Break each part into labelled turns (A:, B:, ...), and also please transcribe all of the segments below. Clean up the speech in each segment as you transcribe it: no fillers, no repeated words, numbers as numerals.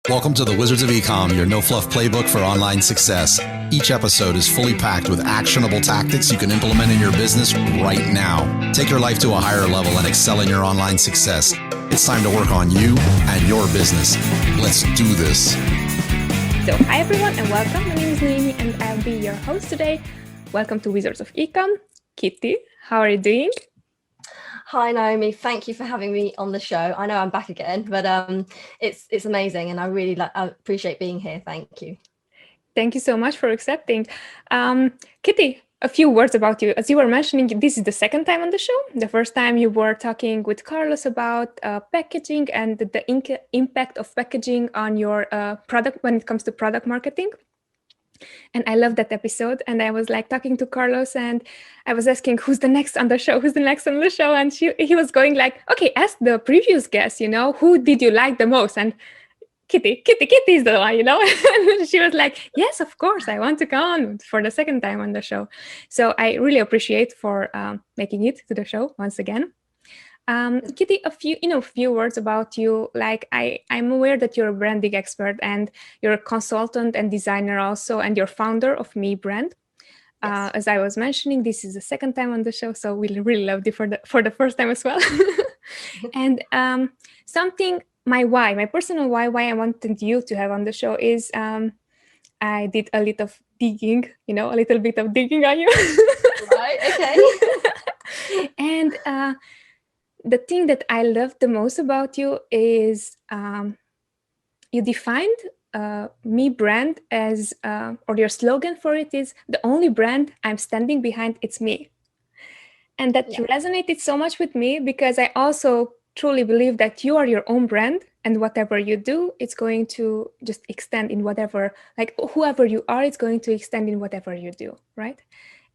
A: Welcome to the Wizards of Ecom, your no-fluff playbook for online success. Each episode is fully packed with actionable tactics you can implement in your business right now. Take your life to a higher level and excel in your online success. It's time to work on you and your business. Let's do this.
B: So, hi everyone and welcome. My name is Naomi and I'll be your host today. Welcome to Wizards of Ecom. Kitty, how are you doing?
C: Hi Naomi, thank you for having me on the show. I know I'm back again, but it's amazing and I appreciate being here. Thank you.
B: Thank you so much for accepting. Kitty, a few words about you. As you were mentioning, this is the second time on the show. The first time you were talking with Carlos about packaging and the impact of packaging on your product when it comes to product marketing. And I loved that episode. And I was like talking to Carlos and I was asking, who's the next on the show? And he was going like, okay, ask the previous guest, who did you like the most? And Kitty is the one, And she was like, yes, of course, I want to come on for the second time on the show. So I really appreciate for making it to the show once again. Kitty, a few words about you. Like I'm aware that you're a branding expert and you're a consultant and designer also, and you're founder of rebrand. Yes. As I was mentioning, this is the second time on the show, so we really loved you for the first time as well. And my personal why I wanted you to have on the show is I did a little digging, a little bit of digging on you.
C: Right. Okay.
B: And the thing that I love the most about you is you defined rebrand as, or your slogan for it is, the only brand I'm standing behind, it's me. And that resonated so much with me because I also truly believe that you are your own brand and whatever you do, it's going to just extend in whatever, like whoever you are, it's going to extend in whatever you do, right?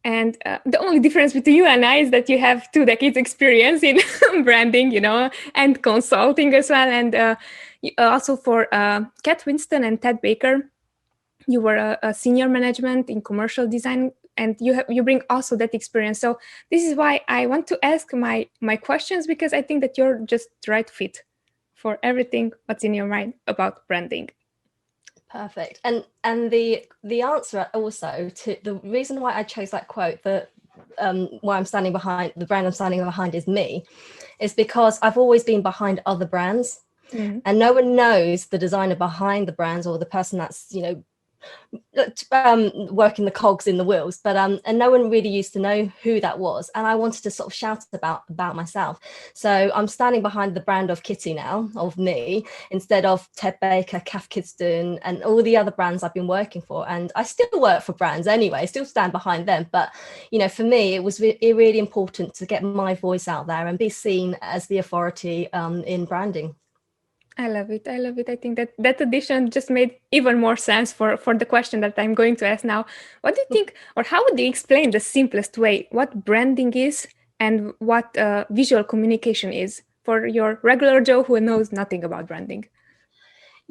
B: And the only difference between you and I is that you have 2 decades experience in branding, and consulting as well. And also for Kat Winston and Ted Baker, you were a senior management in commercial design, and you bring also that experience. So this is why I want to ask my questions, because I think that you're just the right fit for everything what's in your mind about branding.
C: Perfect. And the answer also to the reason why I chose that quote, that why I'm standing behind, the brand I'm standing behind is me, is because I've always been behind other brands. Mm-hmm. And no one knows the designer behind the brands or the person that's, working the cogs in the wheels, but and no one really used to know who that was, and I wanted to sort of shout about myself. So I'm standing behind the brand of Kitty now, of me, instead of Ted Baker, Kath Kidston, and all the other brands I've been working for. And I still work for brands anyway, still stand behind them, but for me it was really important to get my voice out there and be seen as the authority in branding.
B: I love it. I think that addition just made even more sense for the question that I'm going to ask now. What do you think, or how would you explain the simplest way what branding is and what visual communication is for your regular Joe who knows nothing about branding?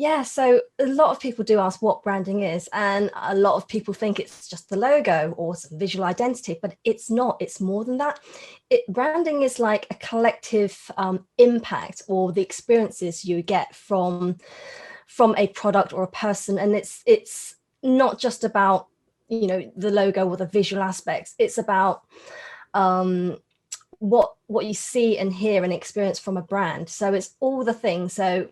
C: Yeah, so a lot of people do ask what branding is, and a lot of people think it's just the logo or some visual identity, but it's not. It's more than that. Branding is like a collective impact, or the experiences you get from a product or a person, and it's not just about the logo or the visual aspects. It's about what you see and hear and experience from a brand. So it's all the things. So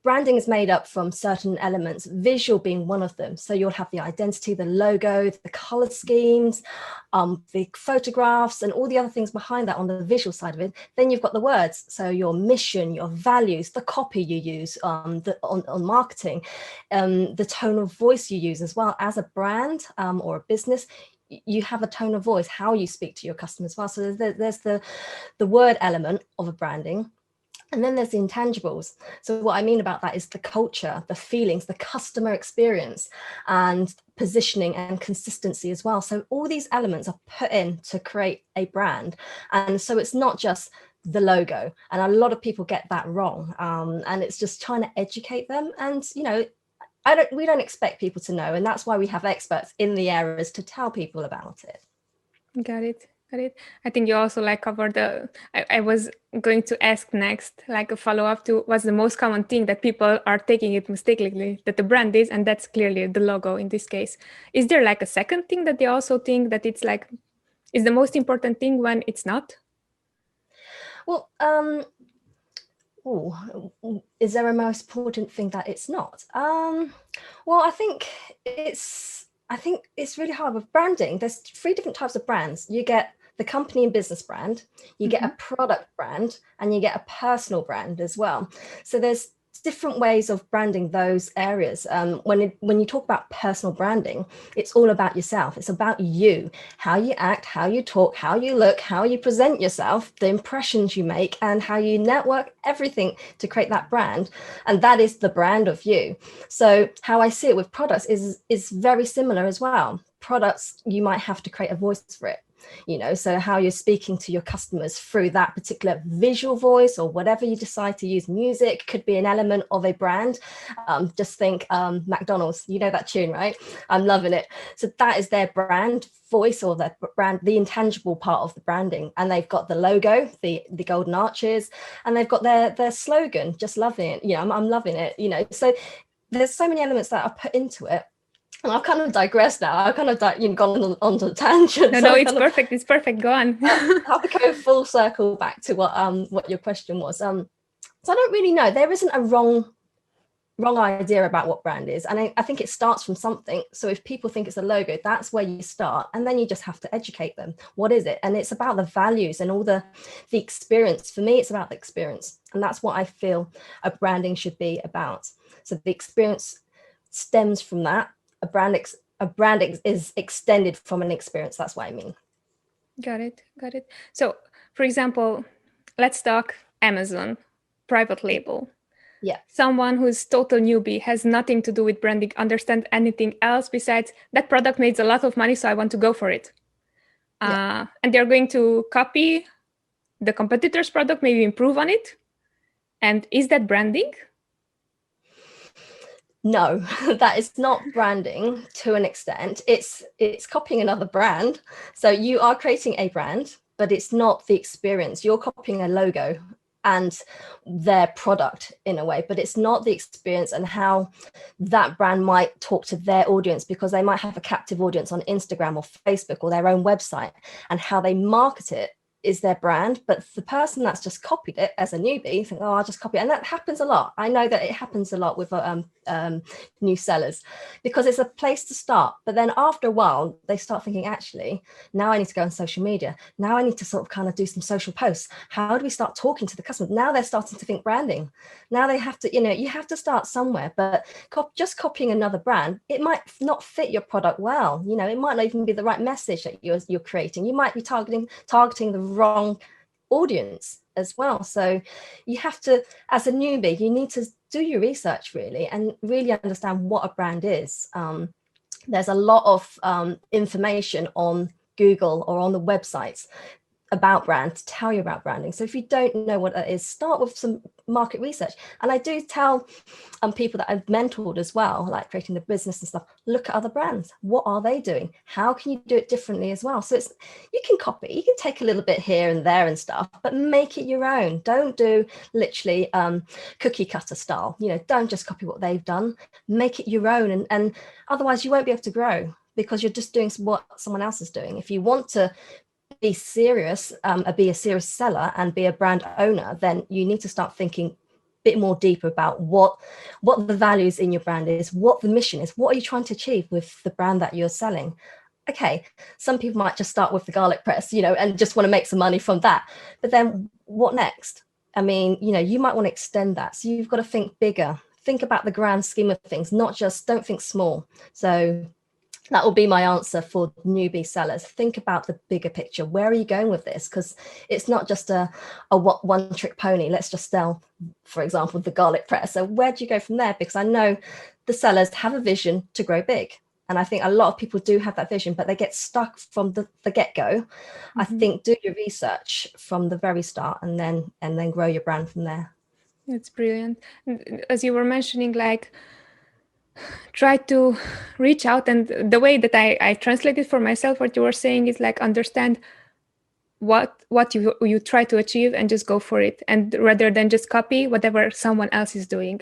C: branding is made up from certain elements, visual being one of them. So you'll have the identity, the logo, the color schemes, the photographs, and all the other things behind that on the visual side of it. Then you've got the words. So your mission, your values, the copy you use on marketing, the tone of voice you use as well. As a brand or a business, you have a tone of voice, how you speak to your customers as well. So there's the word element of a branding. And then there's the intangibles. So what I mean about that is the culture, the feelings, the customer experience, and positioning and consistency as well. So all these elements are put in to create a brand. And so it's not just the logo. And a lot of people get that wrong. And it's just trying to educate them. And, we don't expect people to know. And that's why we have experts in the areas to tell people about it.
B: Got it. Got it. I think you also like covered I was going to ask next, like a follow-up to what's the most common thing that people are taking it mistakenly that the brand is, and that's clearly the logo in this case. Is there like a second thing that they also think that it's like is the most important thing when it's not?
C: Well, is there a most important thing that it's not? Well, I think it's really hard with branding. There's 3 different types of brands. You get the company and business brand, you get a product brand, and you get a personal brand as well. So there's different ways of branding those areas. When you talk about personal branding, it's all about yourself. It's about you, how you act, how you talk, how you look, how you present yourself, the impressions you make, and how you network, everything to create that brand. And that is the brand of you. So how I see it with products is very similar as well. Products, you might have to create a voice for it. So how you're speaking to your customers through that particular visual voice or whatever you decide to use. Music could be an element of a brand. Just think McDonald's, that tune, right? I'm loving it. So that is their brand voice, or their brand, the intangible part of the branding. And they've got the logo, the golden arches, and they've got their slogan, just loving it. I'm loving it, so there's so many elements that are put into it. And I've kind of digressed now. I've kind of gone on a tangent.
B: No, it's perfect. It's perfect. Go on.
C: I'll go full circle back to what your question was. So I don't really know. There isn't a wrong idea about what brand is. And I think it starts from something. So if people think it's a logo, that's where you start. And then you just have to educate them. What is it? And it's about the values and all the experience. For me, it's about the experience. And that's what I feel a branding should be about. So the experience stems from that. A brand is extended from an experience. That's what I mean.
B: Got it. So, for example, let's talk Amazon, private label.
C: Yeah.
B: Someone who's total newbie, has nothing to do with branding, understand anything else besides that product makes a lot of money, so I want to go for it. And they're going to copy the competitor's product, maybe improve on it. And is that branding?
C: No, that is not branding to an extent. It's copying another brand. So you are creating a brand, but it's not the experience. You're copying a logo and their product in a way, but it's not the experience and how that brand might talk to their audience, because they might have a captive audience on Instagram or Facebook or their own website, and how they market it is their brand. But the person that's just copied it as a newbie think, I'll just copy it. And that happens a lot. I know that it happens a lot with new sellers, because it's a place to start. But then after a while, they start thinking, actually, now I need to go on social media. Now I need to sort of kind of do some social posts. How do we start talking to the customer? Now they're starting to think branding. Now they have to, you have to start somewhere. But just copying another brand, it might not fit your product well. It might not even be the right message that you're creating. You might be targeting the wrong audience as well. So you have to, as a newbie, you need to do your research really and really understand what a brand is. There's a lot of information on Google or on the websites about brand to tell you about branding. So if you don't know what that is, start with some market research. And I do tell people that I've mentored as well, like creating the business and stuff, look at other brands. What are they doing? How can you do it differently as well? So you can copy, you can take a little bit here and there and stuff, but make it your own. Don't do literally cookie cutter style. Don't just copy what they've done. Make it your own, and otherwise you won't be able to grow, because you're just doing what someone else is doing. If you want to be serious, be a serious seller and be a brand owner, then you need to start thinking a bit more deeper about what the values in your brand is, what the mission is, what are you trying to achieve with the brand that you're selling. Okay, some people might just start with the garlic press, and just want to make some money from that. But then what next? I mean, you might want to extend that. So you've got to think bigger, think about the grand scheme of things, don't think small. So that will be my answer for newbie sellers. Think about the bigger picture. Where are you going with this? Because it's not just a one trick pony. Let's just sell, for example, the garlic press. So where do you go from there? Because I know the sellers have a vision to grow big. And I think a lot of people do have that vision, but they get stuck from the get-go. Mm-hmm. I think do your research from the very start and then grow your brand from there.
B: That's brilliant. As you were mentioning, try to reach out, and the way that I translate it for myself, what you were saying is understand what you try to achieve and just go for it, and rather than just copy whatever someone else is doing.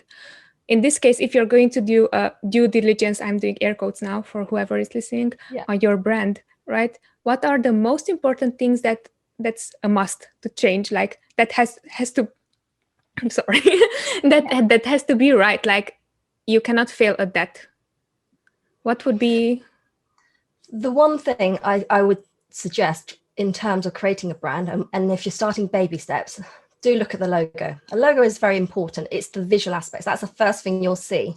B: In this case, if you're going to do a due diligence, I'm doing air quotes now for whoever is listening, on your brand, right? What are the most important things that's a must to change? Like that has to, I'm sorry, that has to be right. Like you cannot fail at that. What would be?
C: The one thing I would suggest in terms of creating a brand, and if you're starting baby steps, do look at the logo. A logo is very important. It's the visual aspects. That's the first thing you'll see.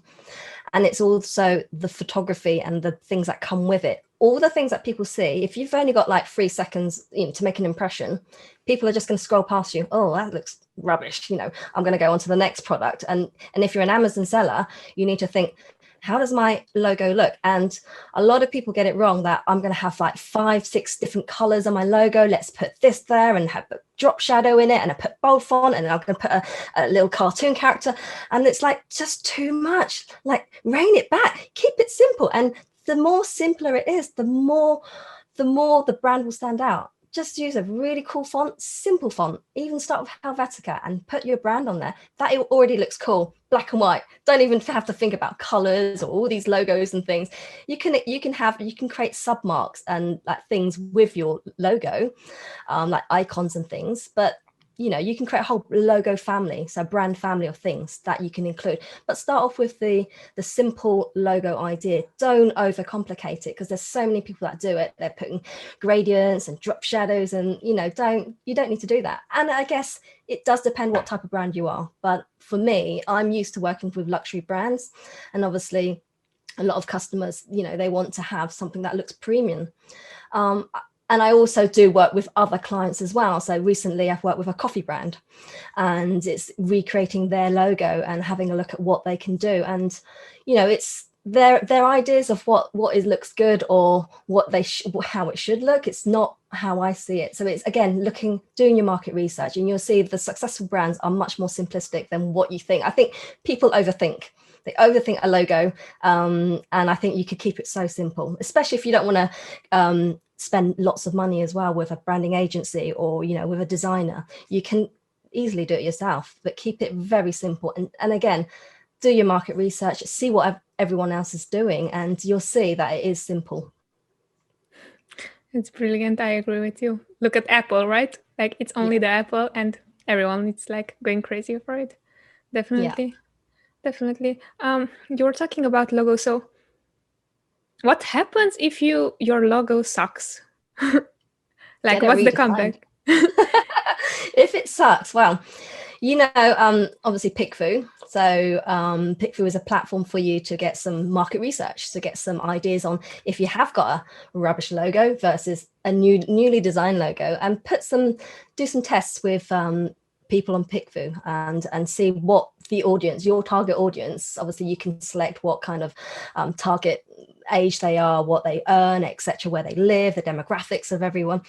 C: And it's also the photography and the things that come with it. All the things that people see, if you've only got like 3 seconds, to make an impression, people are just going to scroll past you. Oh, that looks rubbish. I'm going to go on to the next product. And if you're an Amazon seller, you need to think, how does my logo look? And a lot of people get it wrong, that I'm going to have like 5, 6 different colors on my logo. Let's put this there and have a drop shadow in it, and I put bold font, and I'm going to put a little cartoon character. And it's like just too much. Like, rein it back, keep it simple. And the more simpler it is, the more the brand will stand out. Just use a really cool font, simple font. Even start with Helvetica and put your brand on there. That already looks cool, black and white. Don't even have to think about colors or all these logos and things. You can create submarks and like things with your logo, like icons and things. But you can create a whole logo family, so brand family of things that you can include. But start off with the simple logo idea. Don't overcomplicate it, because there's so many people that do it. They're putting gradients and drop shadows, and you don't need to do that. And I guess it does depend what type of brand you are. But for me, I'm used to working with luxury brands, and obviously a lot of customers, they want to have something that looks premium. And I also do work with other clients as well. So recently I've worked with a coffee brand, and it's recreating their logo and having a look at what they can do. And, it's their ideas of what looks good, or how it should look. It's not how I see it. So it's, again, doing your market research, and you'll see the successful brands are much more simplistic than what you think. I think people overthink. They overthink a logo. And I think you could keep it so simple, especially if you don't want to spend lots of money as well with a branding agency, or with a designer. You can easily do it yourself, but keep it very simple. And again, do your market research, see what everyone else is doing, and you'll see that it is simple.
B: It's brilliant. I agree with you. Look at Apple, right? Like, it's only the Apple, and everyone is like going crazy for it. Definitely. You were talking about logo, so what happens if your logo sucks? Like, what's the comeback?
C: If it sucks, well, obviously PickFu. So PickFu is a platform for you to get some market research, to get some ideas on if you have got a rubbish logo versus a newly designed logo, and do some tests with people on PickFu and see what your target audience. Obviously, you can select what kind of target age they are, what they earn, etc., where they live, the demographics of everyone,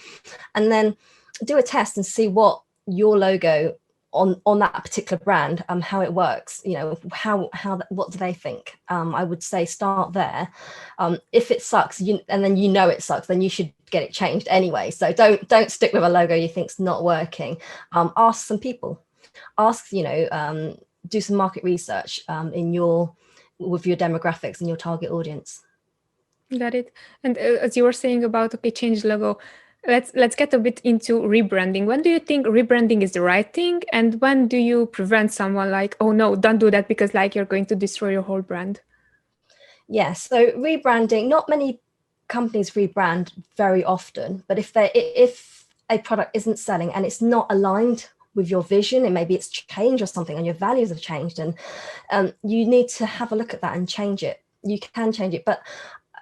C: and then do a test and see what your logo on that particular brand, how it works. What do they think? I would say start there. If it sucks, and then it sucks, then you should get it changed anyway. So don't stick with a logo you think's not working. Ask some people. Do some market research with your demographics and your target audience.
B: Got it. And as you were saying about change logo, let's get a bit into rebranding. When do you think rebranding is the right thing, and when do you prevent someone like, oh no, don't do that, because like you're going to destroy your whole brand?
C: Yeah, so rebranding, not many companies rebrand very often, but if a product isn't selling and it's not aligned with your vision, and maybe it's changed or something, and your values have changed, and you need to have a look at that and change it. You can change it, but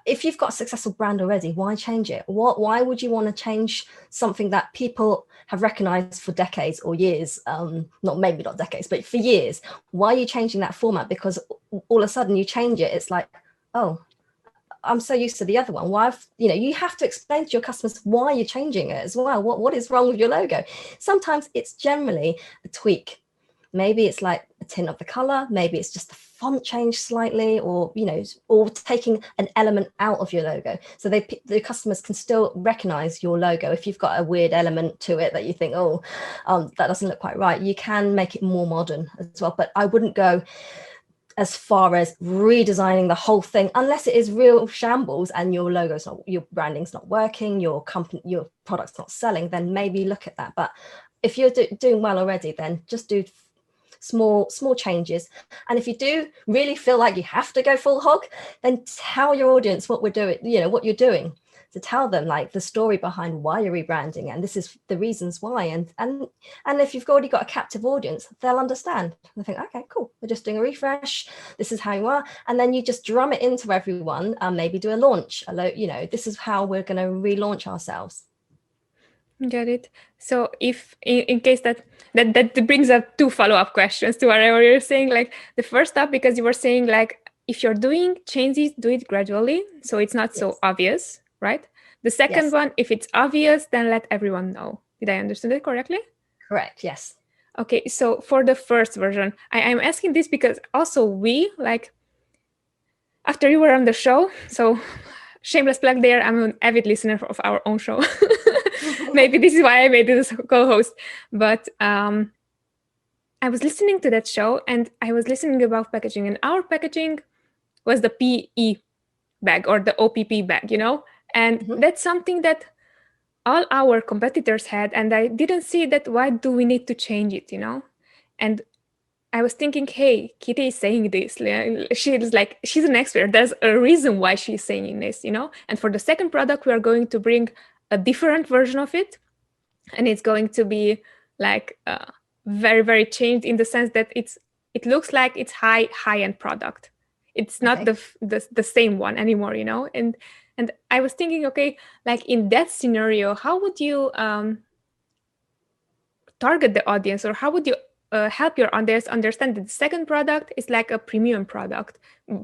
C: if you've got a successful brand already, why change it? Why would you want to change something that people have recognized for decades or years? Not decades, but for years. Why are you changing that format? Because all of a sudden you change it, it's like, oh, I'm so used to the other one. You have to explain to your customers why you're changing it as well. What is wrong with your logo? Sometimes it's generally a tweak. Maybe it's like a tint of the color, maybe it's just the font change slightly, or, or taking an element out of your logo. So the customers can still recognize your logo. If you've got a weird element to it that you think, that doesn't look quite right, you can make it more modern as well. But I wouldn't go as far as redesigning the whole thing unless it is real shambles and your logo's not, your branding's not working, your product's not selling, then maybe look at that. But if you're doing well already, then just do small changes. And if you do really feel like you have to go full hog, then tell your audience what we're doing, what you're doing. To tell them like the story behind why you're rebranding, and this is the reasons why. And if you've already got a captive audience, they'll understand. They think, okay, cool, we're just doing a refresh. This is how you are. And then you just drum it into everyone and maybe do a launch. This is how we're going to relaunch ourselves.
B: Got it. So if in case that brings up two follow-up questions to whatever you're saying, like the first up, because you were saying like, if you're doing changes, do it gradually. So it's not so obvious. Right? The second one, if it's obvious, then let everyone know. Did I understand it correctly?
C: Correct, yes.
B: Okay, so for the first version, I'm asking this because also we, like, after you were on the show, so shameless plug there, I'm an avid listener of our own show. Maybe this is why I made this co-host. But I was listening to that show and I was listening about packaging, and our packaging was the PE bag or the OPP bag, And that's something that all our competitors had. And I didn't see that. Why do we need to change it, And I was thinking, hey, Kitty is saying this. She's an expert. There's a reason why she's saying this, And for the second product, we are going to bring a different version of it. And it's going to be like very, very changed in the sense that it looks like it's high-end product. It's not the same one anymore, And I was thinking, okay, like in that scenario, how would you target the audience, or how would you help your audience understand that the second product is like a premium product?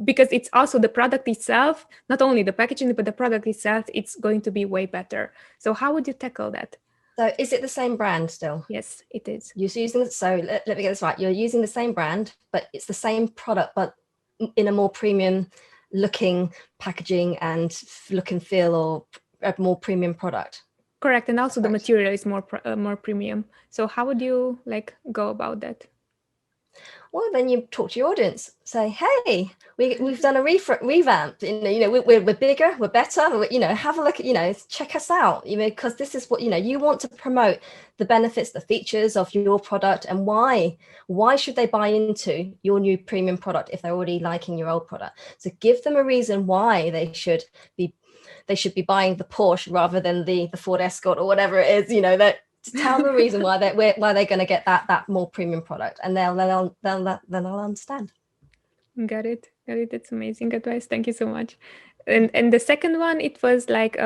B: Because it's also the product itself, not only the packaging, but the product itself, it's going to be way better. So how would you tackle that?
C: So is it the same brand still?
B: Yes, it is.
C: So let me get this right. You're using the same brand, but it's the same product, but in a more premium looking packaging and look and feel, or a more premium product.
B: Correct. And also the material is more premium. So how would you go about that?
C: Well, then you talk to your audience. Say, hey, we've done a revamp. We're bigger, we're better. Have a look at, check us out. Because this is what you want to promote, the benefits, the features of your product, and why. Why should they buy into your new premium product if they're already liking your old product? So give them a reason why they should be buying the Porsche rather than the Ford Escort or whatever it is. That. Tell them a reason why they're going to get that more premium product, and they'll understand.
B: Got it. That's amazing advice. Thank you so much. And the second one, it was like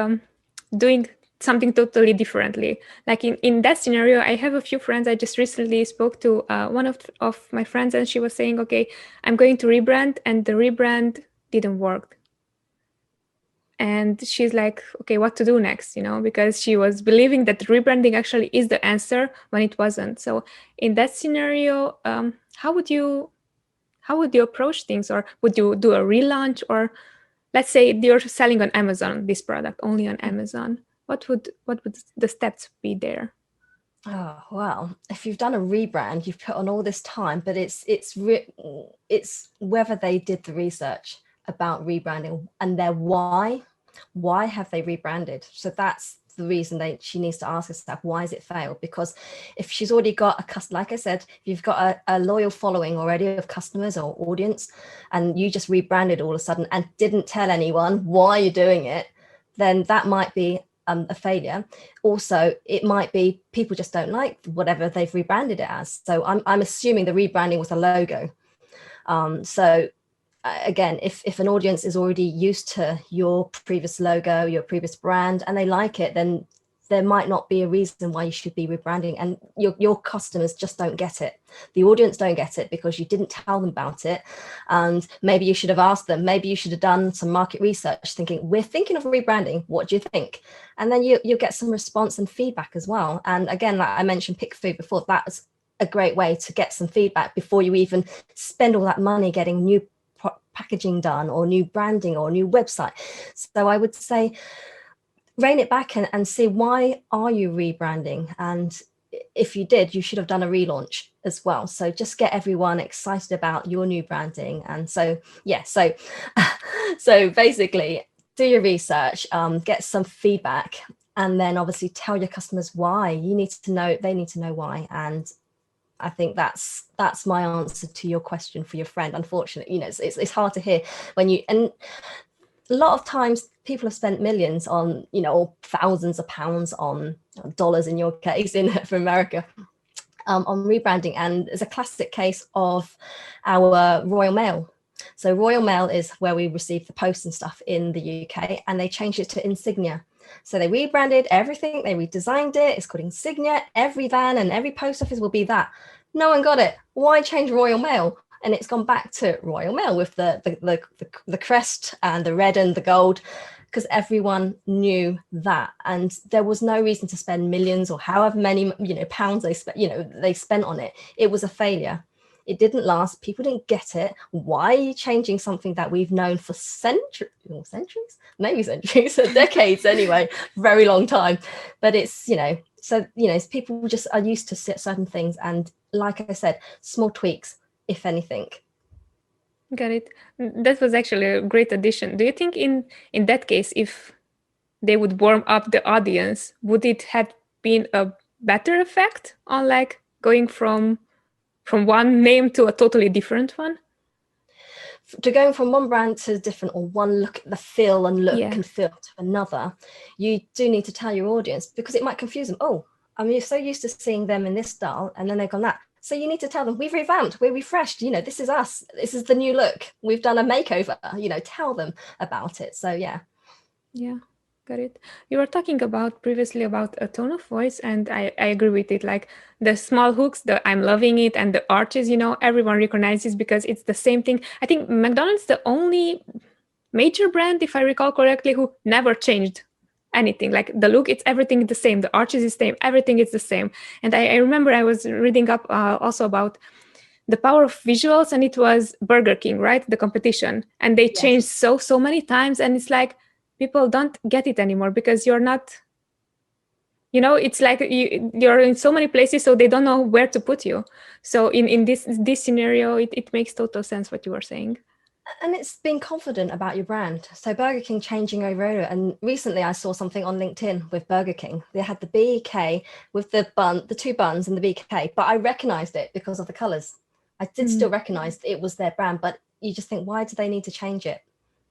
B: doing something totally differently. Like in that scenario, I have a few friends. I just recently spoke to one of my friends, and she was saying, okay, I'm going to rebrand, and the rebrand didn't work. And she's like, okay, what to do next, because she was believing that rebranding actually is the answer when it wasn't. So in that scenario, how would you approach things? Or would you do a relaunch? Or let's say you're selling on Amazon, this product only on Amazon. What would the steps be there?
C: Oh, well, if you've done a rebrand, you've put on all this time, but it's whether they did the research about rebranding and their why. Why have they rebranded? So that's the reason she needs to ask herself, why has it failed? Because if she's already got a customer, like I said, if you've got a loyal following already of customers or audience, and you just rebranded all of a sudden and didn't tell anyone why you're doing it, then that might be a failure. Also, it might be people just don't like whatever they've rebranded it as. So I'm assuming the rebranding was a logo. So again, if an audience is already used to your previous logo, your previous brand, and they like it, then there might not be a reason why you should be rebranding. And your customers just don't get it. The audience don't get it because you didn't tell them about it. And maybe you should have asked them, maybe you should have done some market research thinking, we're thinking of rebranding, what do you think? And then you'll get some response and feedback as well. And again, like I mentioned Pick Food before, that's a great way to get some feedback before you even spend all that money getting new packaging done or new branding or new website. So I would say rein it back and see, why are you rebranding? And if you did, you should have done a relaunch as well. So just get everyone excited about your new branding. And so, yeah, so basically do your research, get some feedback, and then obviously tell your customers why. They need to know why. And I think that's my answer to your question for your friend. Unfortunately, it's hard to hear and a lot of times people have spent millions on, or thousands of pounds on dollars in your case, for America, on rebranding. And there's a classic case of our Royal Mail. So Royal Mail is where we receive the post and stuff in the UK, and they changed it to Insignia. So they rebranded everything, they redesigned it. It's called Insignia. Every van and every post office will be that. No one got it. Why change Royal Mail? And it's gone back to Royal Mail with the crest and the red and the gold, because everyone knew that. And there was no reason to spend millions or however many pounds they spent on it. It was a failure. It didn't last. People didn't get it. Why are you changing something that we've known for centuries, decades anyway, very long time. But it's, people just are used to certain things. And like I said, small tweaks, if anything.
B: Got it. That was actually a great addition. Do you think in that case, if they would warm up the audience, would it have been a better effect on like going from one name to a totally different one?
C: To going from one brand to different, or one look, the feel and look and feel to another, you do need to tell your audience, because it might confuse them. Oh, I'm so used to seeing them in this style, and then they've gone that. So you need to tell them, we've revamped, we're refreshed, this is us, this is the new look, we've done a makeover, tell them about it. So yeah.
B: Got it. You were talking previously about a tone of voice, and I agree with it. Like the small hooks, the I'm loving it, and the arches, everyone recognizes because it's the same thing. I think McDonald's the only major brand, if I recall correctly, who never changed anything. Like the look, it's everything the same. The arches is the same. Everything is the same. And I remember I was reading up also about the power of visuals, and it was Burger King, right? The competition, and they changed so many times, and it's like, people don't get it anymore because you're not, it's like you're in so many places, so they don't know where to put you. So in this scenario, it makes total sense what you were saying.
C: And it's being confident about your brand. So Burger King changing over. And recently I saw something on LinkedIn with Burger King. They had the BK with the two buns and the BK, but I recognized it because of the colors. I did still recognize it was their brand, but you just think, why do they need to change it?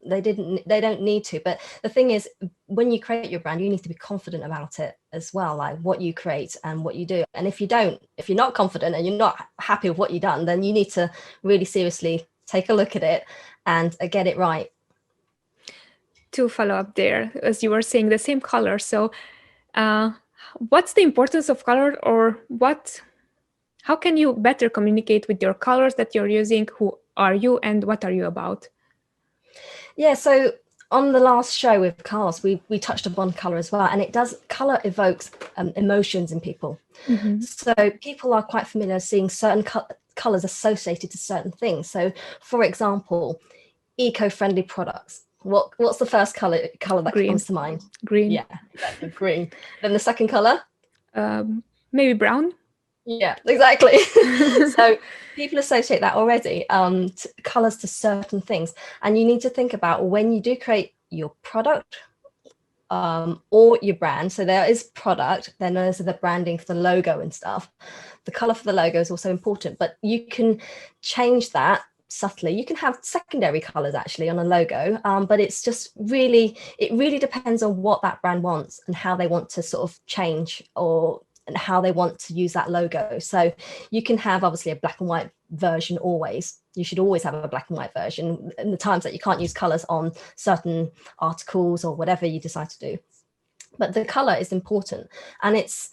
C: They don't need to. But the thing is, when you create your brand, you need to be confident about it as well, like what you create and what you do. And if you're not confident and you're not happy with what you've done, then you need to really seriously take a look at it and get it right.
B: To follow up there, as you were saying, the same color. So what's the importance of color, or how can you better communicate with your colors that you're using? Who are you and what are you about? Yeah,
C: so on the last show with Carlos, we touched upon color as well, and color evokes emotions in people. Mm-hmm. So people are quite familiar seeing certain colors associated to certain things. So, for example, eco-friendly products. What's the first color that comes to mind?
B: Green.
C: Yeah, exactly, green. Then the second color?
B: Maybe brown.
C: Yeah, exactly. So people associate that already, colors to certain things. And you need to think about, when you do create your product or your brand. So there is product, then there's the branding for the logo and stuff. The color for the logo is also important, but you can change that subtly. You can have secondary colors actually on a logo, but it really depends on what that brand wants and how they want to sort of change and how they want to use that logo. So you can have obviously a black and white version always. You should always have a black and white version in the times that you can't use colors on certain articles or whatever you decide to do. But the color is important. And it's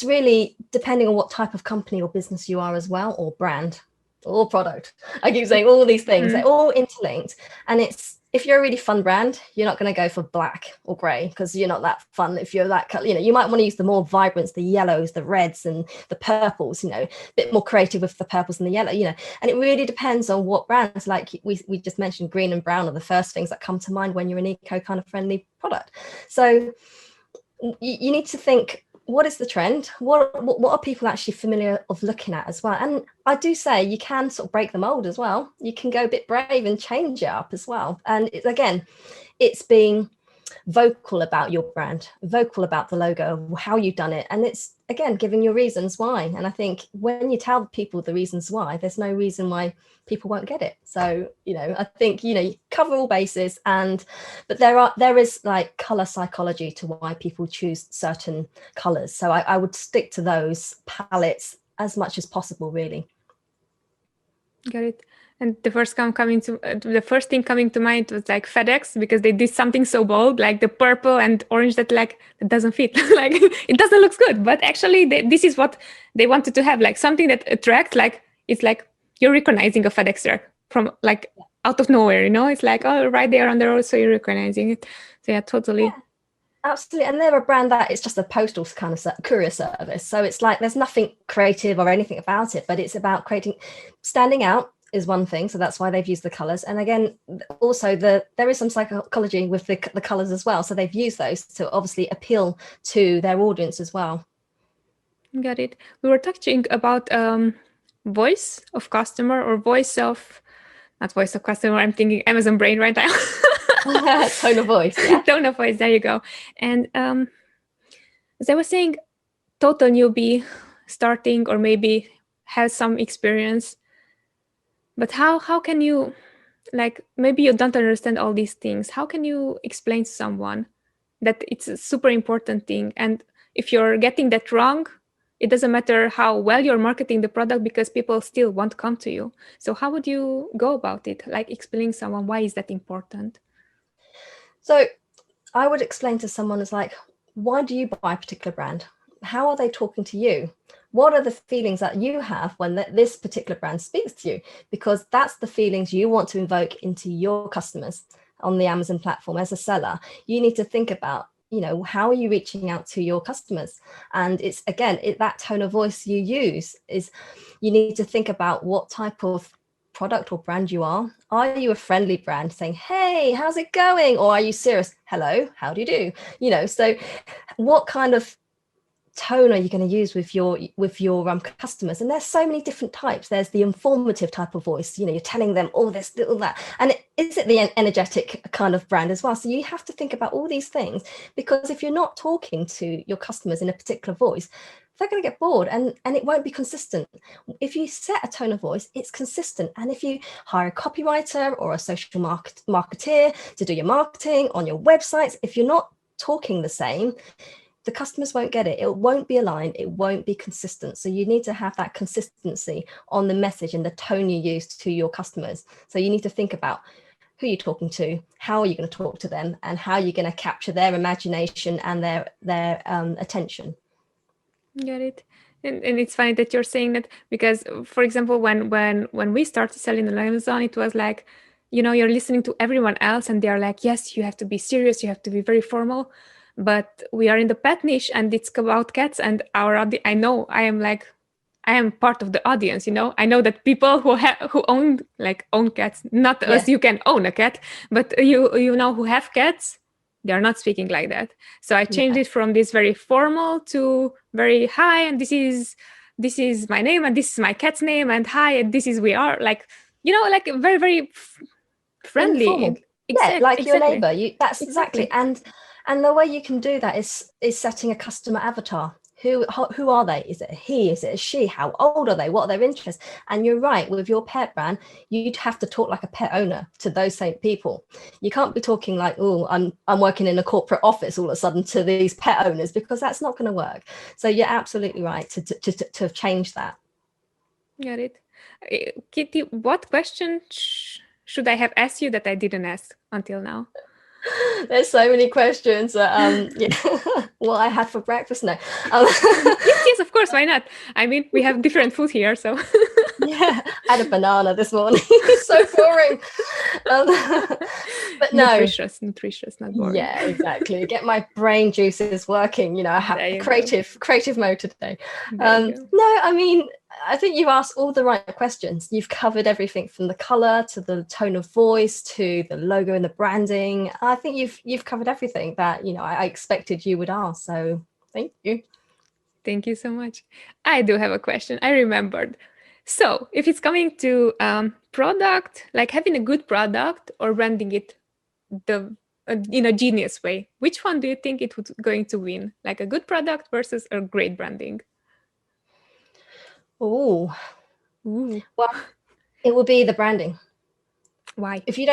C: really depending on what type of company or business you are as well, or brand. all product. I keep saying all these things, they're all interlinked. And if you're a really fun brand, you're not going to go for black or grey because you're not that fun. If you're that, you might want to use the more vibrance, the yellows, the reds and the purples, a bit more creative with the purples and the yellow, and it really depends on what brands. Like we just mentioned, green and brown are the first things that come to mind when you're an eco kind of friendly product. So you need to think, what is the trend? What are people actually familiar of looking at as well? And I do say you can sort of break the mold as well. You can go a bit brave and change it up as well. And it's being vocal about your brand, vocal about the logo, how you've done it. And it's, again, giving your reasons why. And I think when you tell people the reasons why, there's no reason why people won't get it. So, I think, you cover all bases, but there is like color psychology to why people choose certain colors. So I would stick to those palettes as much as possible, really.
B: Got it. And the first thing coming to mind was like FedEx, because they did something so bold, like the purple and orange that it doesn't fit, like it doesn't look good, but actually this is what they wanted to have, like something that attracts, like it's like you're recognizing a FedEx truck from like out of nowhere, it's like, oh, right there on the road, so you're recognizing it. So yeah, totally.
C: Yeah. Absolutely. And they're a brand that it's just a postal kind of courier service. So it's like there's nothing creative or anything about it, but it's about standing out is one thing. So that's why they've used the colors. And again, also there is some psychology with the colors as well. So they've used those to obviously appeal to their audience as well.
B: Got it. We were touching about voice of customer or not voice of customer. I'm thinking Amazon brain right now.
C: Tone of voice. Yeah.
B: Tone of voice. There you go. And as I was saying, total newbie starting or maybe has some experience. But how can you, like, maybe you don't understand all these things. How can you explain to someone that it's a super important thing? And if you're getting that wrong, it doesn't matter how well you're marketing the product because people still won't come to you. So how would you go about it? Like explaining someone why is that important?
C: So I would explain to someone as like, why do you buy a particular brand? How are they talking to you? What are the feelings that you have when this particular brand speaks to you? Because that's the feelings you want to invoke into your customers on the Amazon platform. As a seller, you need to think about, how are you reaching out to your customers? And it's, again, that tone of voice you use is, you need to think about what type of product or brand you are. Are you a friendly brand saying, hey, how's it going? Or are you serious? Hello, how do you do? So what kind of tone are you going to use with your customers? And there's so many different types. There's the informative type of voice, you're telling them all this, all that, and is it the energetic kind of brand as well? So you have to think about all these things, because if you're not talking to your customers in a particular voice, they're going to get bored and it won't be consistent. If you set a tone of voice, it's consistent. And if you hire a copywriter or a social marketeer to do your marketing on your websites, if you're not talking the same, the customers won't get it. It won't be aligned. It won't be consistent. So you need to have that consistency on the message and the tone you use to your customers. So you need to think about who you're talking to, how are you going to talk to them, and how you're going to capture their imagination and their attention.
B: Got it. And it's funny that you're saying that, because, for example, when we started selling on Amazon, it was like, you're listening to everyone else and they're like, yes, you have to be serious, you have to be very formal. But we are in the pet niche and it's about cats, and I know I am part of the audience, I know that people who own cats, not as you can own a cat, but who have cats, they are not speaking like that. So I changed it from this very formal to very hi, and this is my name, and this is my cat's name, and hi, and this is we are, like very, very friendly.
C: Like your neighbor. That's exactly. And the way you can do that is setting a customer avatar. Who are they? Is it a he? Is it a she? How old are they? What are their interests? And you're right, with your pet brand, you'd have to talk like a pet owner to those same people. You can't be talking like, oh, I'm working in a corporate office all of a sudden to these pet owners, because that's not going to work. So you're absolutely right to change that.
B: Got it. Kitty, what question should I have asked you that I didn't ask until now?
C: There's so many questions. Yeah. What I had for breakfast? No.
B: Yes, of course. Why not? I mean, we have different food here, so.
C: Yeah, I had a banana this morning. So boring. But no.
B: Nutritious, not boring.
C: Yeah, exactly. Get my brain juices working. You know, I have a creative mode today. No, I mean, I think you've asked all the right questions. You've covered everything from the color to the tone of voice to the logo and the branding. I think you've covered everything that, you know, I expected you would ask. So thank you.
B: Thank you so much. I do have a question. I remembered. So if it's coming to product, like having a good product or branding it in a genius way, which one do you think it was going to win? Like a good product versus a great branding?
C: Oh, well, it will be the branding.
B: Why?
C: If you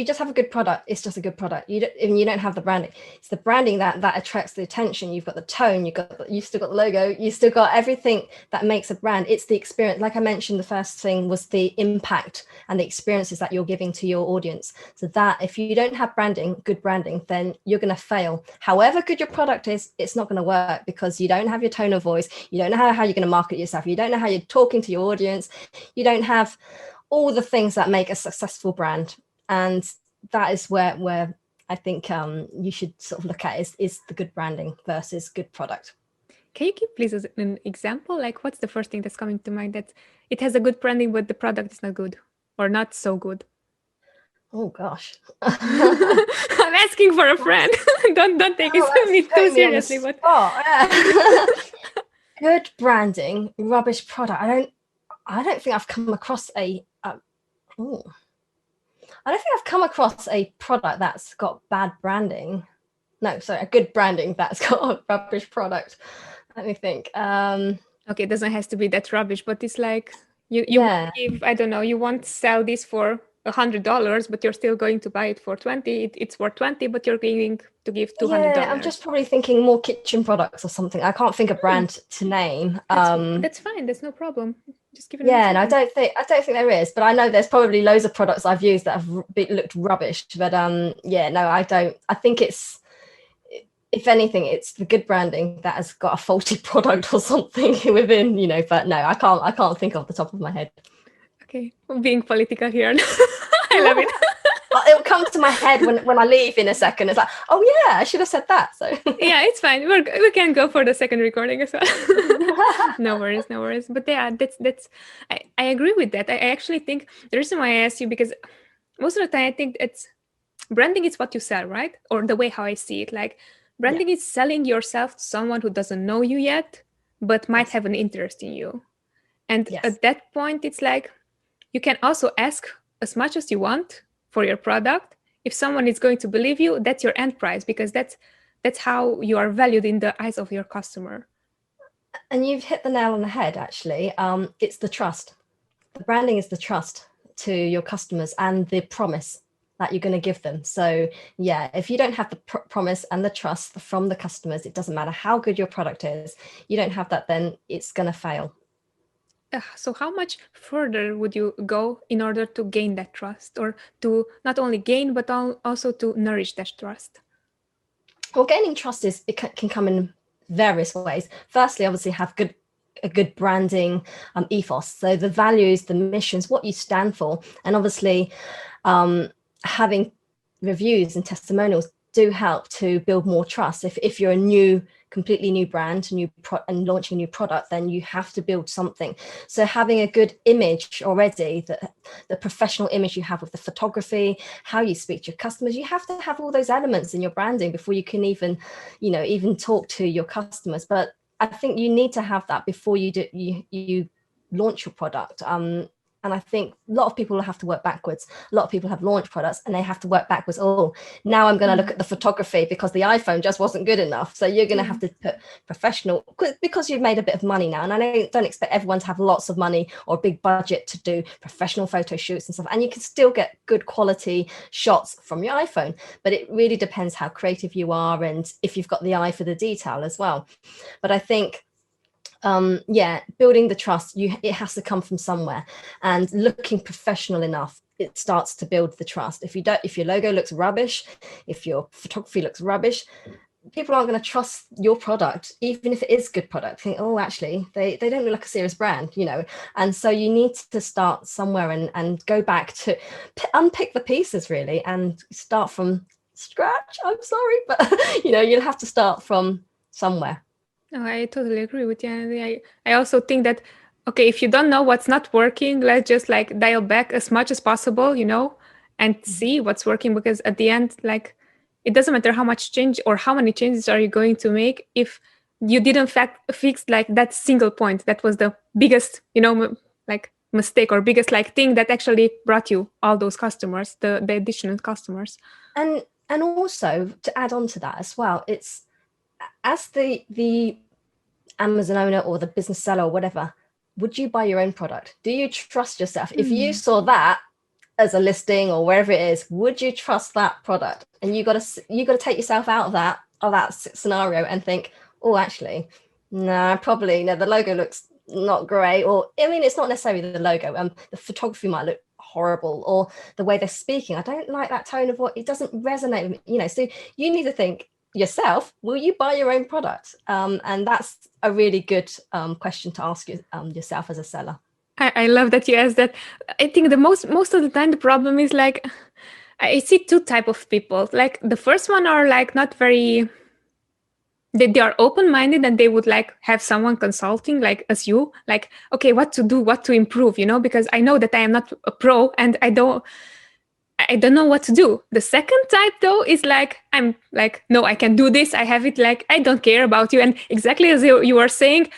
C: just have a good product, it's just a good product. You don't have the branding. It's the branding that attracts the attention. You've got the tone, you've still got the logo, you've still got everything that makes a brand. It's the experience. Like I mentioned, the first thing was the impact and the experiences that you're giving to your audience. So that if you don't have good branding, then you're going to fail. However good your product is, it's not going to work because you don't have your tone of voice. You don't know how you're going to market yourself. You don't know how you're talking to your audience. You don't have all the things that make a successful brand. And that is where I think you should sort of look at is the good branding versus good product.
B: Can you give please an example? Like what's the first thing that's coming to mind that it has a good branding, but the product is not good or not so good?
C: Oh gosh.
B: I'm asking for a friend. don't take it too seriously, but
C: good branding, rubbish product. I don't think I've come across a product that's got bad branding. No, sorry, a good branding that's got a rubbish product. Let me think.
B: Okay, it doesn't have to be that rubbish, but it's like you give, I don't know, you won't sell this for $100, but you're still going to buy it for 20. It's worth 20, but you're going to give $200.
C: Yeah, I'm just probably thinking more kitchen products or something. I can't think of brand to name.
B: That's fine. That's no problem. Just give it.
C: Yeah, and I don't think there is, but I know there's probably loads of products I've used that have looked rubbish. But yeah, no, I don't. I think it's, if anything, it's the good branding that has got a faulty product or something within, you know. But no, I can't think off the top of my head.
B: Okay, I'm being political here. I love it.
C: It'll come to my head when I leave in a second. It's like, oh yeah, I should have said that. So
B: yeah, it's fine. We can go for the second recording as well. No worries. But yeah, that's I agree with that. I actually think the reason why I asked you, because most of the time I think it's branding is what you sell, right? Or the way how I see it. Like branding is selling yourself to someone who doesn't know you yet, but might have an interest in you. And at that point, it's like you can also ask as much as you want for your product. If someone is going to believe you, that's your end price, because that's how you are valued in the eyes of your customer.
C: And you've hit the nail on the head, actually. It's the trust. The branding is the trust to your customers and the promise that you're going to give them. So yeah, if you don't have the promise and the trust from the customers, it doesn't matter how good your product is. You don't have that, then it's going to fail.
B: So how much further would you go in order to gain that trust, or to not only gain, but also to nourish that trust?
C: Well, gaining trust can come in various ways. Firstly, obviously have a good branding ethos. So the values, the missions, what you stand for, and obviously having reviews and testimonials do help to build more trust. If you're a completely new brand, and launching a new product, then you have to build something. So having a good image already, the professional image you have with the photography, how you speak to your customers, you have to have all those elements in your branding before you can even talk to your customers. But I think you need to have that before you launch your product. And I think a lot of people have to work backwards. A lot of people have launched products and they have to work backwards. Oh, now I'm going to look at the photography because the iPhone just wasn't good enough. So you're going to have to put professional, because you've made a bit of money now. And I don't expect everyone to have lots of money or a big budget to do professional photo shoots and stuff. And you can still get good quality shots from your iPhone. But it really depends how creative you are and if you've got the eye for the detail as well. But I think building the trust, it has to come from somewhere, and looking professional enough. it starts to build the trust. If your logo looks rubbish, if your photography looks rubbish, people aren't going to trust your product, even if it is good product. Think, oh, actually, they don't look like a serious brand, And so you need to start somewhere and go back to unpick the pieces really, and start from scratch. I'm sorry, but you'll have to start from somewhere.
B: No, I totally agree with you. And I also think that, okay, if you don't know what's not working, let's just like dial back as much as possible, and see what's working, because at the end, like, it doesn't matter how much change or how many changes are you going to make if you didn't fix like that single point that was the biggest, like mistake or biggest like thing that actually brought you all those customers, the additional customers.
C: And also to add on to that as well, it's as the Amazon owner or the business seller or whatever, would you buy your own product? Do you trust yourself? If you saw that as a listing or wherever it is, would you trust that product? And you got to take yourself out of that scenario and think, oh, actually, no, probably no. The logo looks not great, or I mean, it's not necessarily the logo. The photography might look horrible, or the way they're speaking. I don't like that tone of voice. It doesn't resonate with me. So you need to think yourself, will you buy your own product? And that's a really good question to ask yourself as a seller.
B: I love that you asked that. I think the most of the time the problem is like, I see two type of people. Like the first one are like not very, they are open-minded and they would like have someone consulting like as you, like, okay, what to do, what to improve, because I know that I am not a pro and I don't know what to do. The second type though is like, I'm like, no, I can do this. I have it, like, I don't care about you. And exactly as you were saying,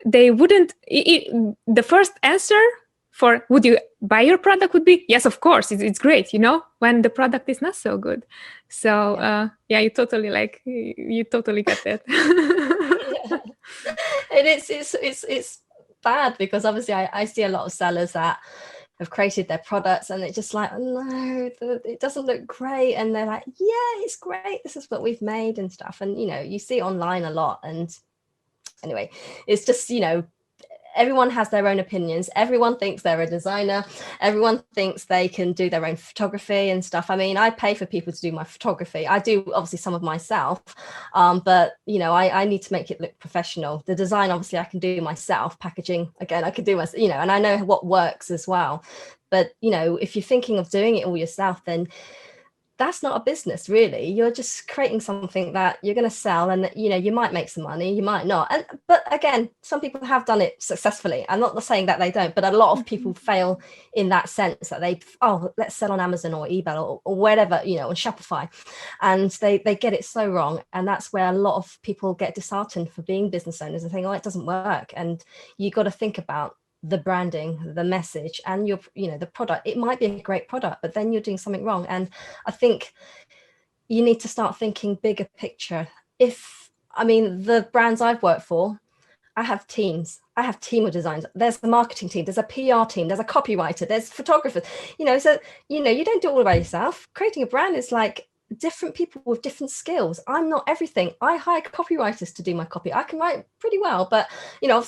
B: they wouldn't, the first answer for would you buy your product would be, yes, of course, it's great, when the product is not so good. So you totally get that.
C: Yeah. And it's bad because obviously I see a lot of sellers that have created their products and it's just like, oh, no, it doesn't look great, and they're like, yeah, it's great, this is what we've made and stuff. And you see online a lot, and anyway, it's just everyone has their own opinions. Everyone thinks they're a designer. Everyone thinks they can do their own photography and stuff. I mean, I pay for people to do my photography. I do obviously some of myself, but I need to make it look professional. The design, obviously, I can do myself. Packaging, again, I could do myself. And I know what works as well. But if you're thinking of doing it all yourself, then that's not a business, really. You're just creating something that you're going to sell, and you might make some money, you might not. But again, some people have done it successfully. I'm not saying that they don't, but a lot of people fail in that sense, that let's sell on Amazon or eBay or whatever, on Shopify, and they get it so wrong. And that's where a lot of people get disheartened for being business owners and think, oh, it doesn't work. And you got to think about the branding, the message, and the product. It might be a great product, but then you're doing something wrong. And I think you need to start thinking bigger picture. The brands I've worked for, I have teams. I have team of designers. There's the marketing team, there's a PR team, there's a copywriter, there's photographers, so you don't do it all by yourself. Creating a brand is like different people with different skills. I'm not everything. I hire copywriters to do my copy. I can write pretty well, but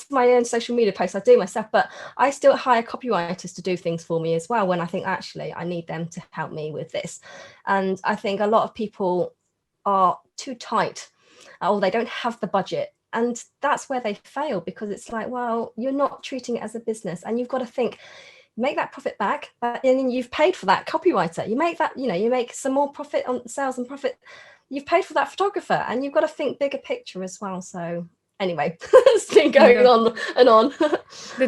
C: my own social media posts I do myself, but I still hire copywriters to do things for me as well when I think actually I need them to help me with this. And I think a lot of people are too tight, or they don't have the budget, and that's where they fail, because it's like, well, you're not treating it as a business, and you've got to think, make that profit back, and then you've paid for that copywriter, you make that, you make some more profit on sales and profit, you've paid for that photographer, and you've got to think bigger picture as well. So anyway, it's been going on and on.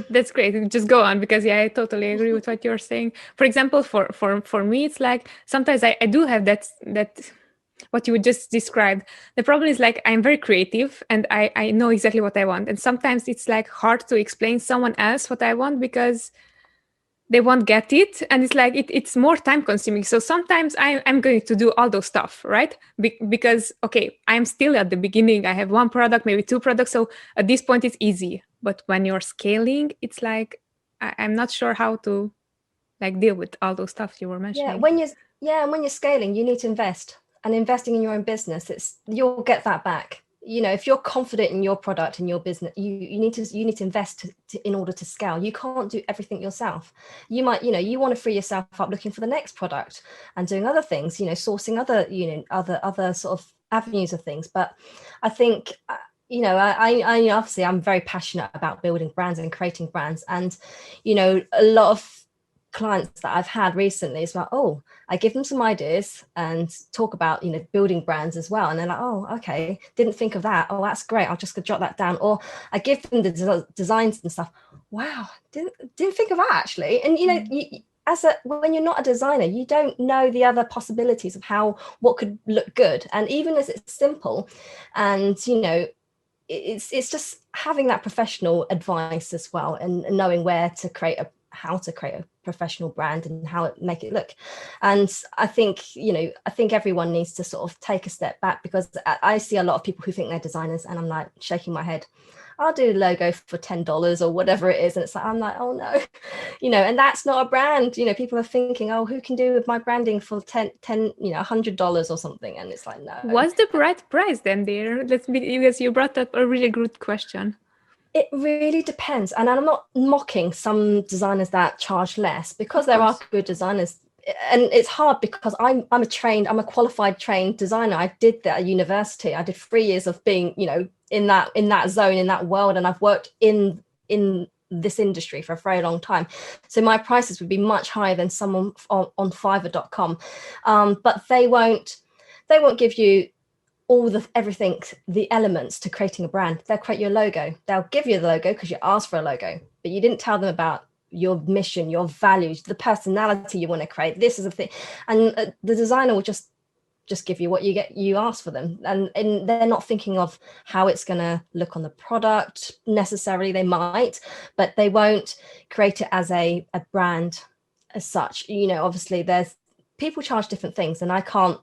B: That's great. Just go on, because I totally agree with what you're saying. For example, for me, it's like sometimes I do have that what you just described. The problem is like I'm very creative and I know exactly what I want, and sometimes it's like hard to explain someone else what I want because they won't get it, and it's like it's more time consuming. So sometimes I'm going to do all those stuff, right? Because okay, I'm still at the beginning. I have one product, maybe two products, so at this point it's easy. But when you're scaling, it's like I'm not sure how to like deal with all those stuff you were mentioning.
C: When you're scaling, you need to invest, and investing in your own business, you'll get that back. if you're confident in your product and your business, you need to invest in order to scale. You can't do everything yourself. You might, you want to free yourself up looking for the next product and doing other things, sourcing other, other sort of avenues of things. But I think, I obviously I'm very passionate about building brands and creating brands. And, a lot of clients that I've had recently is like, oh, I give them some ideas and talk about, building brands as well. And they're like, oh, okay, didn't think of that. Oh, that's great. I'll just jot that down. Or I give them the designs and stuff. Wow, didn't think of that actually. And, when you're not a designer, you don't know the other possibilities of what could look good. And even as it's simple and, it's just having that professional advice as well, and knowing how to create a professional brand and how it make it look. And I think everyone needs to sort of take a step back, because I see a lot of people who think they're designers, and I'm like shaking my head. I'll do a logo for $10 or whatever it is. And it's like, I'm like, oh no, and that's not a brand. People are thinking, oh, who can do my branding for $100 or something? And it's like, no.
B: What's the right price then, dear? Because you brought up a really good question.
C: It really depends. And I'm not mocking some designers that charge less, because there are good designers. And it's hard because I'm a qualified trained designer. I did that at university. I did 3 years of being, in that zone, in that world. And I've worked in this industry for a very long time. So my prices would be much higher than someone on Fiverr.com. But they won't give you all the elements to creating a brand. They'll create your logo. They'll give you the logo because you asked for a logo, but you didn't tell them about your mission, your values, the personality you want to create. This is a thing. And the designer will just give you what you ask for them. And they're not thinking of how it's going to look on the product necessarily. They might, but they won't create it as a brand as such. Obviously there's people charge different things, and I can't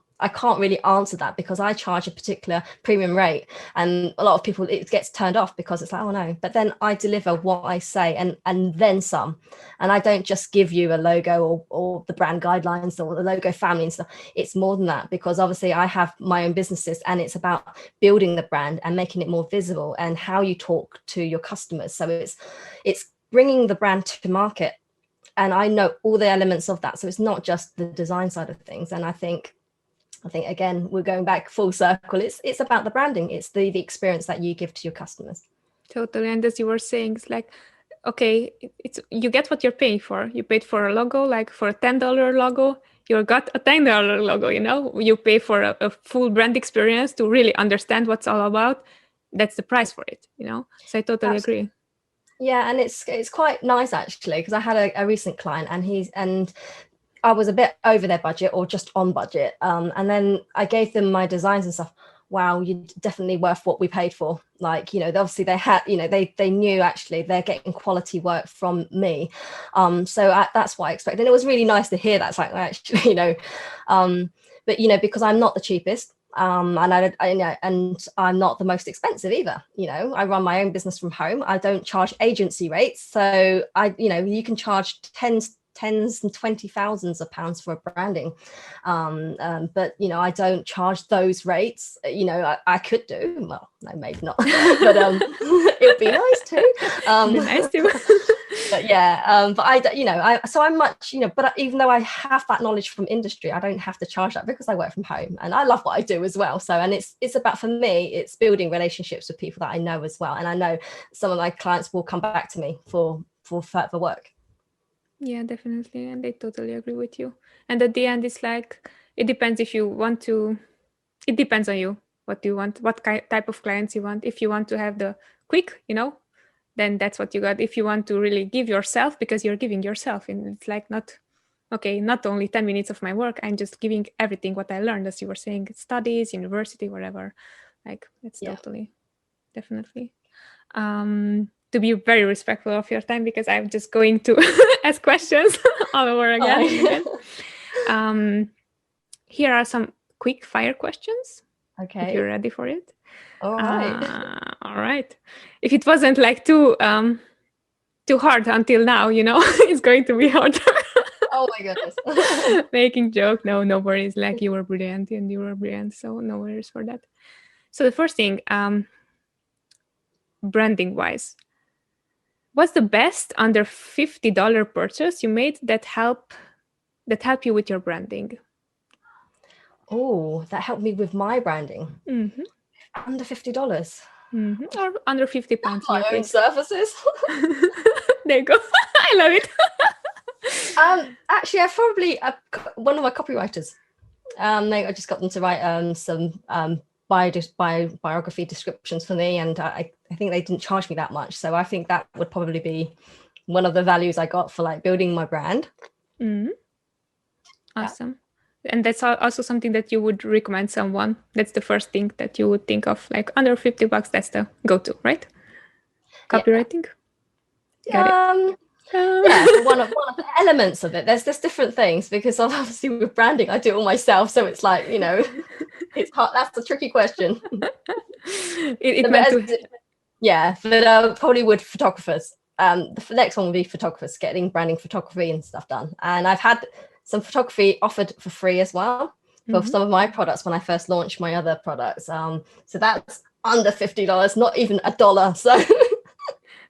C: really answer that, because I charge a particular premium rate, and a lot of people, it gets turned off because it's like, oh no, but then I deliver what I say and then some. And I don't just give you a logo or the brand guidelines or the logo family and stuff. It's more than that, because obviously I have my own businesses, and it's about building the brand and making it more visible and how you talk to your customers. So it's bringing the brand to market, and I know all the elements of that. So it's not just the design side of things. And I think again, we're going back full circle. It's about the branding. It's the experience that you give to your customers.
B: Totally. And as you were saying, it's like, okay, you get what you're paying for. You paid for a logo, like for a $10 logo, you got a $10 logo, you pay for a full brand experience to really understand what's all about. That's the price for it, So I totally agree.
C: Yeah. And it's quite nice actually, because I had a recent client, and I was a bit over their budget or just on budget. And then I gave them my designs and stuff. Wow, you're definitely worth what we paid for. Like, obviously they had, they knew actually they're getting quality work from me. So that's what I expected. And it was really nice to hear that. It's like, actually, but, because I'm not the cheapest. And and I'm not the most expensive either. I run my own business from home. I don't charge agency rates. So you can charge tens and 20,000s of pounds for a branding, but I don't charge those rates. I could do, well, no, maybe not, but it would be nice too.
B: Nice too.
C: But yeah, but so I'm much, but even though I have that knowledge from industry, I don't have to charge that because I work from home, and I love what I do as well. So, and it's about, for me, it's building relationships with people that I know as well, and I know some of my clients will come back to me for further work.
B: Yeah, definitely. And I totally agree with you. And at the end, it's like, it depends if you want to, it depends on you, what you want, what type of clients you want. If you want to have the quick, then that's what you got. If you want to really give yourself, because you're giving yourself, and it's like, not only 10 minutes of my work, I'm just giving everything what I learned, as you were saying, studies, university, whatever. Like, that's totally, definitely. To be very respectful of your time, because I'm just going to ask questions all over again. Here are some quick fire questions.
C: Okay.
B: If you're ready for it.
C: All right.
B: All right. If it wasn't like too hard until now, it's going to be harder.
C: Oh my goodness.
B: Making joke. No worries. Like, you were brilliant, and you were brilliant. So no worries for that. So the first thing, branding wise, what's the best under $50 purchase you made that help you with your branding?
C: Oh, that helped me with my branding.
B: Mm-hmm.
C: Under $50.
B: Mm-hmm. Or under £50 in
C: My
B: your
C: own
B: case.
C: services.
B: There you go. I love it.
C: Actually, I probably one of my copywriters. I just got them to write some biography descriptions for me, and I think they didn't charge me that much. So I think that would probably be one of the values I got for like building my brand.
B: Mm-hmm. Awesome. Yeah. And that's also something that you would recommend someone. That's the first thing that you would think of, like under $50. That's the go-to, right? Copywriting.
C: Yeah. One of the elements of it. There's different things, because obviously with branding, I do it all myself. So it's like, it's hard. That's a tricky question. But probably with photographers. The next one will be photographers, getting branding photography and stuff done. And I've had some photography offered for free as well for some of my products when I first launched my other products. So that's under $50, not even $1. So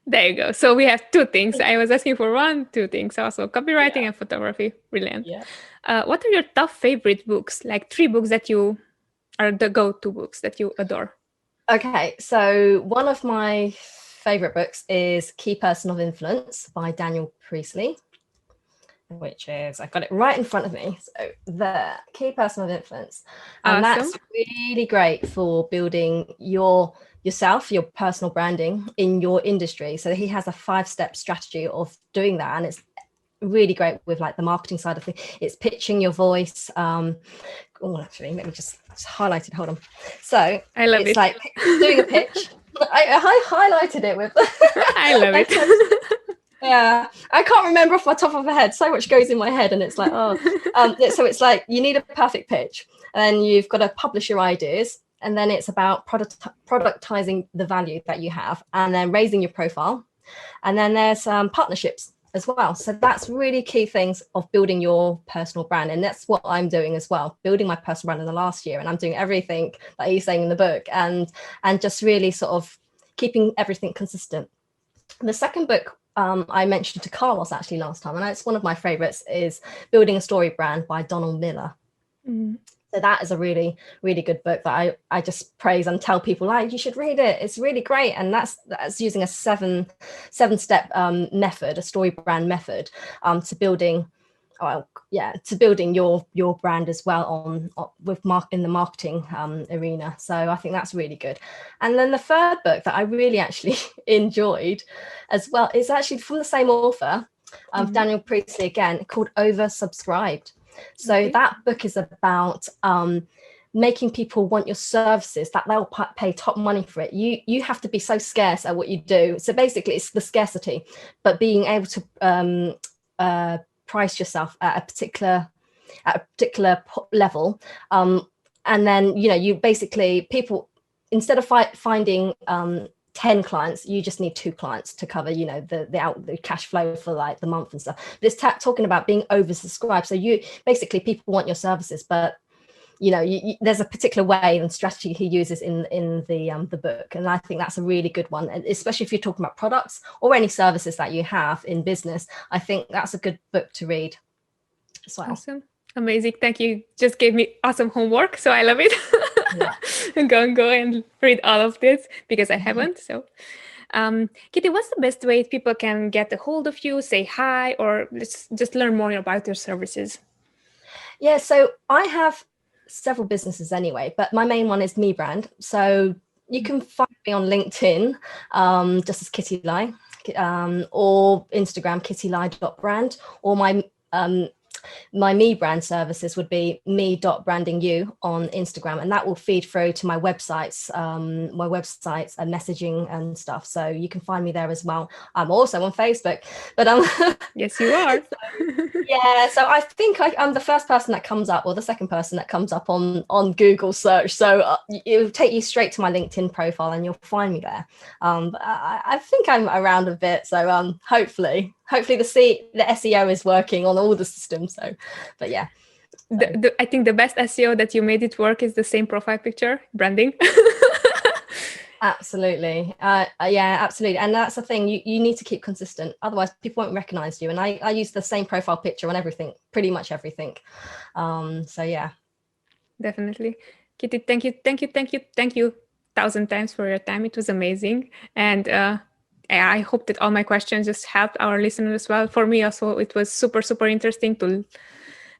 B: there you go. So we have two things. I was asking for two things also, copywriting and photography. Brilliant.
C: Yeah.
B: What are your top favorite books? Like 3 books that you are the go-to books that you adore?
C: Okay, so one of my favorite books is Key Person of Influence by Daniel Priestley, which is, I've got it right in front of me. So the Key Person of Influence. And
B: awesome.
C: That's really great for building yourself, your personal branding in your industry. So he has a 5-step strategy of doing that. And it's really great with like the marketing side of things. It's pitching your voice. Actually, let me just highlight it. Hold on. So
B: I love
C: it's
B: it.
C: like doing a pitch. I highlighted it with.
B: I love it.
C: Yeah, I can't remember off my top of my head. So much goes in my head, and it's like, so it's like you need a perfect pitch, and then you've got to publish your ideas, and then it's about productizing the value that you have, and then raising your profile, and then there's partnerships as well. So that's really key things of building your personal brand, and that's what I'm doing as well, building my personal brand in the last year, and I'm doing everything that he's saying in the book, and just really sort of keeping everything consistent. The second book I mentioned to Carlos actually last time, and it's one of my favorites, is Building a Story Brand by Donald Miller. So that is a really, really good book that I just praise and tell people, like, you should read it. It's really great. And that's using a seven-step method, a story brand method, to building your brand as well in the marketing arena. So I think that's really good. And then the third book that I really actually enjoyed as well is actually from the same author, Daniel Priestley again, called Oversubscribed. So that book is about making people want your services, that they'll pay top money for it. You have to be so scarce at what you do. So basically it's the scarcity, but being able to price yourself at a particular level, and then you basically, people, instead of finding 10 clients, you just need 2 clients to cover the cash flow for like the month and stuff. But it's talking about being oversubscribed. So you basically, people want your services, but there's a particular way and strategy he uses in the book, and I think that's a really good one, and especially if you're talking about products or any services that you have in business. I think that's a good book to read as well.
B: Awesome, amazing, thank you. Just gave me awesome homework, so I love it. Yeah. go and read all of this because I haven't. So, Kitty, what's the best way people can get a hold of you, say hi, or just learn more about your services?
C: Yeah, so I have several businesses anyway, but my main one is rebrand. So you can find me on LinkedIn, just as Kitty Lai, or Instagram, kittylai.brand, or my rebrand services would be me.brandingyou on Instagram, and that will feed through to my websites and messaging and stuff. So you can find me there as well. I'm also on Facebook, but
B: yes, you are.
C: So I think I'm the first person that comes up, or the second person that comes up on Google search. So it'll take you straight to my LinkedIn profile, and you'll find me there. But I think I'm around a bit, so hopefully the SEO is working on all the systems. So, but yeah.
B: I think the best SEO that you made it work is the same profile picture, branding.
C: Absolutely. Yeah, absolutely. And that's the thing, you need to keep consistent. Otherwise people won't recognize you. And I use the same profile picture on everything, pretty much everything. So yeah.
B: Definitely. Kitty, thank you 1,000 times for your time. It was amazing. And I hope that all my questions just helped our listeners as well. For me also, it was super, super interesting to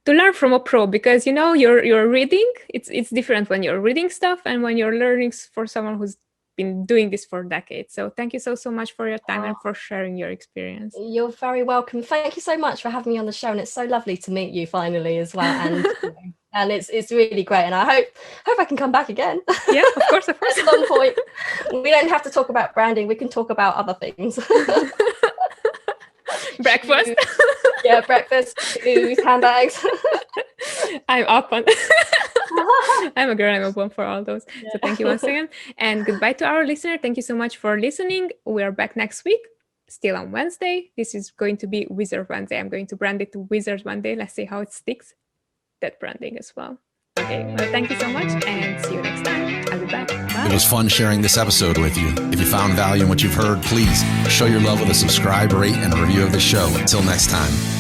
B: learn from a pro, because you're reading, it's different when you're reading stuff and when you're learning for someone who's been doing this for decades. So thank you so much for your time and for sharing your experience.
C: You're very welcome. Thank you so much for having me on the show, and it's so lovely to meet you finally as well. And and it's really great, and I hope I can come back again.
B: Yeah, of course. At
C: some point. We don't have to talk about branding, we can talk about other things.
B: Breakfast.
C: Yeah, breakfast, shoes, handbags.
B: I'm open. I'm a girl, I'm open for all those. Yeah. So thank you once again. And goodbye to our listener. Thank you so much for listening. We're back next week, still on Wednesday. This is going to be Wizard Wednesday. I'm going to brand it to Wizard Wednesday. Let's see how it sticks. That branding as well. Okay, well, thank you so much and see you next time. I'll be back. Bye.
A: It was fun sharing this episode with you. If you found value in what you've heard, please show your love with a subscribe, rate, and review of the show. Until next time.